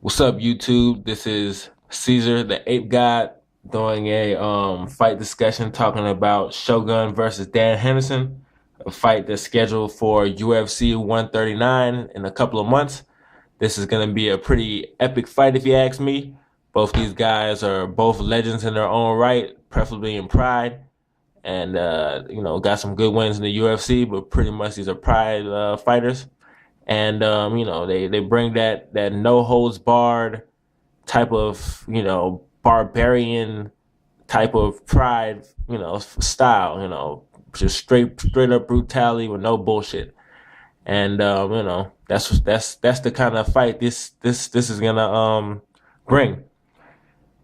What's up, YouTube? This is Caesar, the Ape God, doing a fight discussion talking about Shogun versus Dan Henderson, a fight that's scheduled for UFC 139 in a couple of months. This is going to be a pretty epic fight, if you ask me. Both these guys are both legends in their own right, preferably in Pride, and got some good wins in the UFC, but pretty much these are Pride fighters. And they bring that no holds barred type of barbarian type of pride style, just straight up brutality with no bullshit. And that's the kind of fight this is gonna bring.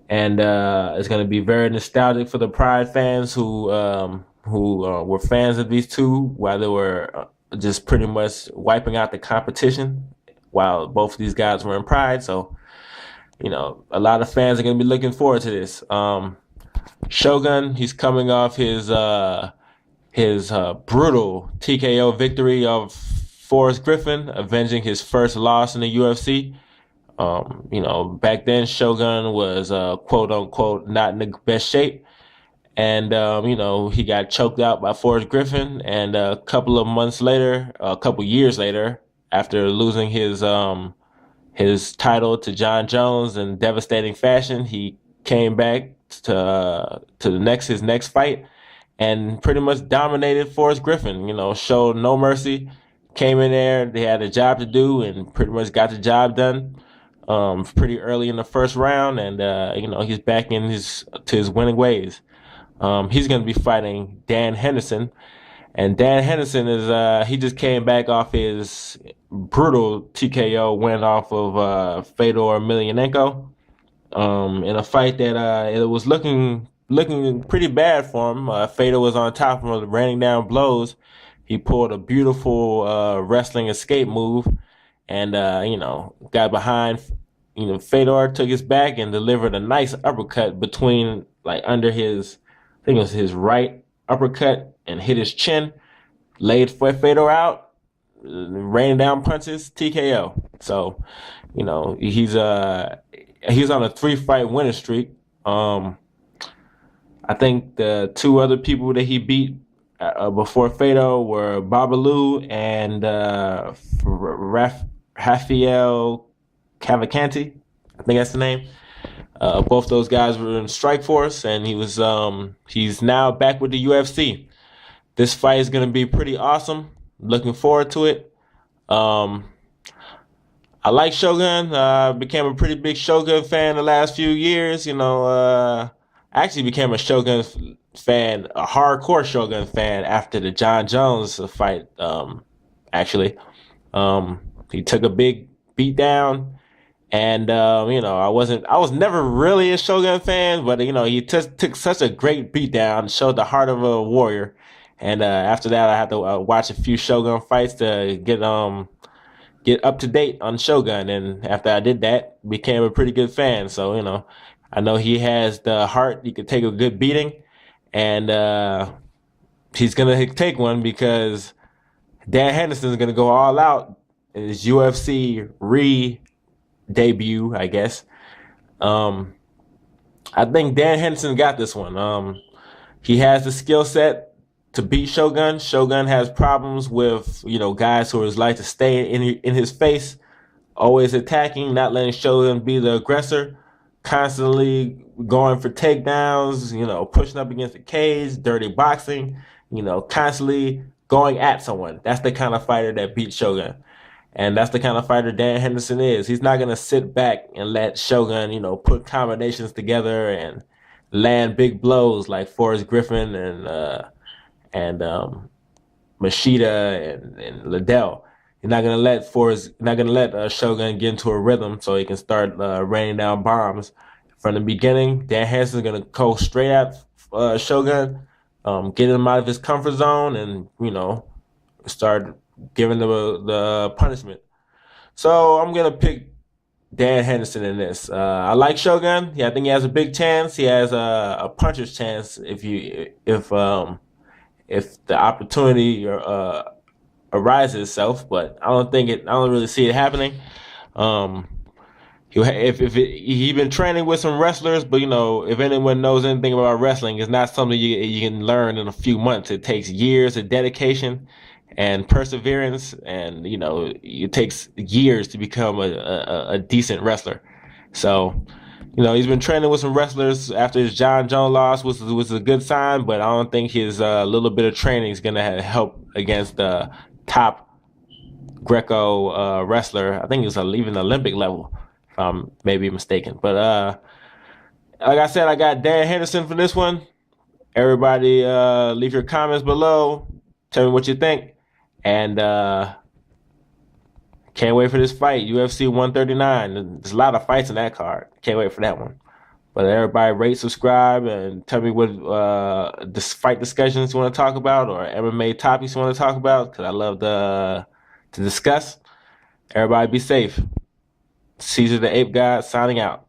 And it's gonna be very nostalgic for the Pride fans who were fans of these two while they were just pretty much wiping out the competition while both of these guys were in Pride. So a lot of fans are going to be looking forward to this. Shogun, he's coming off his brutal TKO victory of Forrest Griffin, avenging his first loss in the UFC. Back then Shogun was quote unquote not in the best shape. And he got choked out by Forrest Griffin, and a couple years later, after losing his title to John Jones in devastating fashion, he came back to his next fight and pretty much dominated Forrest Griffin. Showed no mercy, came in there, they had a job to do, and pretty much got the job done. Pretty early in the first round, and he's back in his winning ways. He's going to be fighting Dan Henderson. And Dan Henderson he just came back off his brutal TKO win off of Fedor Emelianenko in a fight that it was looking pretty bad for him. Fedor was on top of him, raining down blows. He pulled a beautiful wrestling escape move and got behind. Fedor took his back and delivered a nice uppercut between under his, I think it was his right uppercut, and hit his chin, laid Fedor out, raining down punches, TKO. So, he's on a 3-fight winning streak. I think the two other people that he beat before Fedor were Babalu and Rafael Cavalcanti. I think that's the name. Both those guys were in Strikeforce, and he's now back with the UFC. This fight is going to be pretty awesome. Looking forward to it. I like Shogun. Became a pretty big Shogun fan the last few years. I actually became a Shogun fan, a hardcore Shogun fan after the John Jones fight. He took a big beat down. And I was never really a Shogun fan, but he took such a great beatdown, showed the heart of a warrior. And after that, I had to watch a few Shogun fights to get up to date on Shogun. And after I did that, became a pretty good fan. So I know he has the heart; he could take a good beating, and he's gonna take one because Dan Henderson is gonna go all out in his UFC debut, I guess. I think Dan Henderson got this one. He has the skill set to beat Shogun. Shogun has problems with guys who like to stay in his face, always attacking, not letting Shogun be the aggressor, constantly going for takedowns, pushing up against the cage, dirty boxing, constantly going at someone. That's the kind of fighter that beats Shogun. And that's the kind of fighter Dan Henderson is. He's not going to sit back and let Shogun, put combinations together and land big blows like Forrest Griffin and Machida and Liddell. He's not going to let Shogun get into a rhythm so he can start raining down bombs. From the beginning, Dan Henderson's going to go straight at Shogun, get him out of his comfort zone, and start giving the punishment. So I'm gonna pick Dan Henderson in this. I like Shogun. Yeah, I think he has a big chance. He has a puncher's chance if the opportunity arises itself. But I don't really see it happening. He been training with some wrestlers, but if anyone knows anything about wrestling, it's not something you can learn in a few months. It takes years of dedication and perseverance, and it takes years to become a decent wrestler. So, he's been training with some wrestlers after his John Jones loss, was a good sign, but I don't think his little bit of training is gonna help against the top Greco wrestler. I think he was even Olympic level, if I'm maybe mistaken. But like I said, I got Dan Henderson for this one. Everybody, leave your comments below. Tell me what you think. And can't wait for this fight, UFC 139. There's a lot of fights in that card. Can't wait for that one. But everybody rate, subscribe, and tell me what this fight discussions you want to talk about or MMA topics you want to talk about, because I love to discuss. Everybody be safe. Caesar the Ape God signing out.